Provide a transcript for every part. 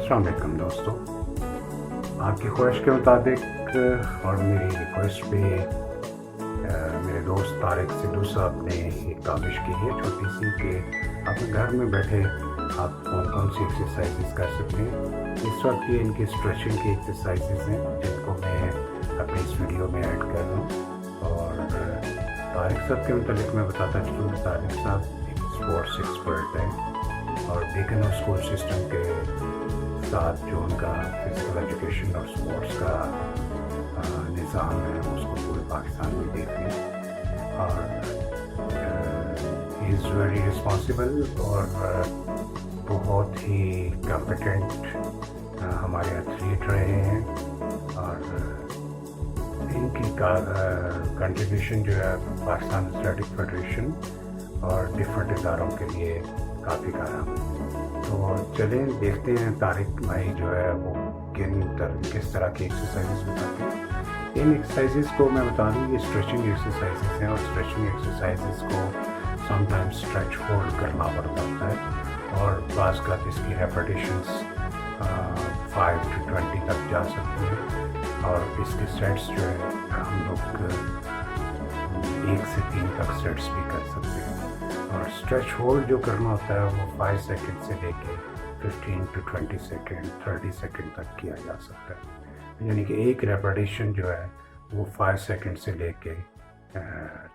अस्सलाम वालेकुम दोस्तों, आपकी ख्वाहिश के मुताबिक और मेरी रिक्वेस्ट पे मेरे दोस्त तारिक सिद्धू साहब ने एक काविश की है छोटी सी कि आप घर में बैठे आप कौन कौन सी एक्सरसाइजेस कर सकते हैं। इस वक्त ये इनकी स्ट्रेचिंग की एक्सरसाइजेस हैं जिनको मैं अपनी इस वीडियो में ऐड कर रहा हूँ। और तारिक साहब के मुतालिक मैं बताता चलूँ कि तारिक साहब एक स्पोर्ट्स एक्सपर्ट हैं और बीकन स्कूल सिस्टम के साथ जो उनका फिजिकल एजुकेशन और स्पोर्ट्स का निज़ाम है उसको पूरे पाकिस्तान में देख रहे हैं। और ही इज़ वेरी रिस्पॉन्सिबल और बहुत ही कॉम्पिटेंट हमारे एथलीट रहे हैं। और इनकी कंट्रीब्यूशन जो है पाकिस्तान एथलेटिक फेडरेशन और डिफरेंट इदारों के लिए काफ़ी कारगर है। तो चलें देखते हैं तारिक भाई जो है वो किस तरह की एक्सरसाइजेस बताते हैं। इन एक्सरसाइजेस को मैं बता दूँ ये स्ट्रेचिंग एक्सरसाइजेस हैं और स्ट्रेचिंग एक्सरसाइजेस को समटाइम्स स्ट्रेच होल्ड करना पड़ता है और बाज़ का इसकी रेपिटेशंस 5 to 20 तक जा सकती हैं। और इसके सेट्स जो है हम लोग 1 से 3 तक सेट्स भी कर सकते हैं। और स्ट्रेच होल्ड जो करना होता है वो 5 सेकंड से लेके 15 to 20 सेकंड 30 सेकंड तक किया जा सकता है। यानी कि एक रेपिटेशन जो है वो 5 सेकंड से लेके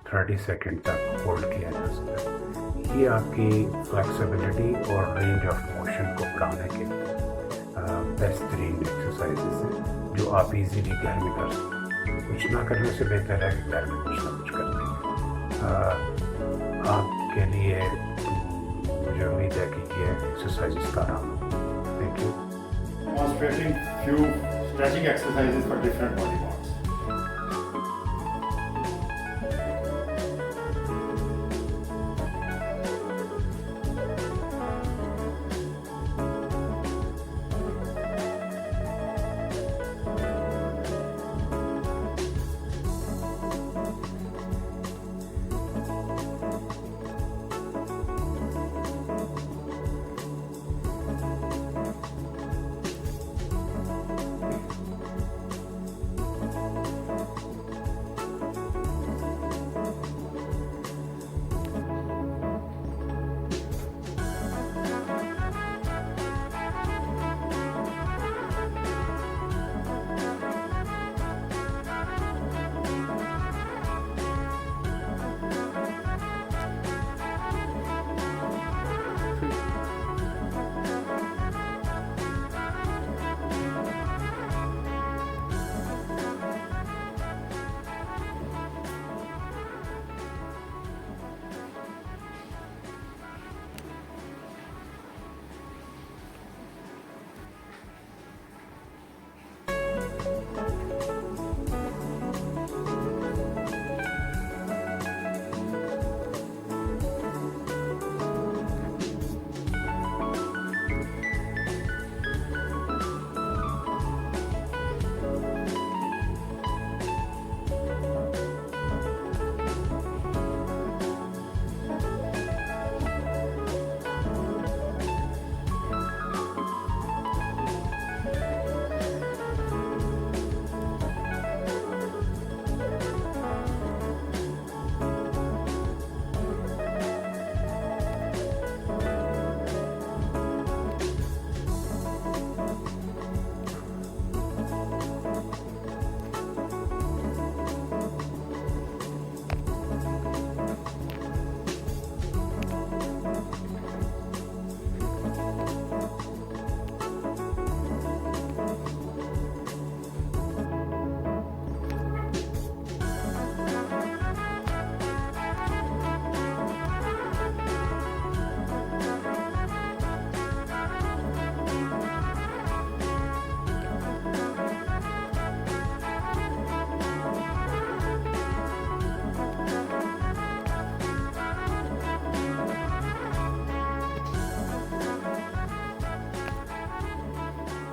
30 सेकंड तक होल्ड किया जा सकता है। ये आपकी फ्लेक्सिबिलिटी और रेंज ऑफ मोशन को बढ़ाने के बेहतरीन एक्सरसाइजेस हैं जो आप इजीली घर में कर सकते हैं। कुछ ना करने से बेहतर है कि घर में कुछ ना कुछ करते हैं। आपके लिए मुझे उम्मीद है कि ये एक्सरसाइजेस का नाम है। Thank you. Demonstrating few stretching exercises for different body parts.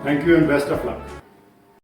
Thank you and best of luck.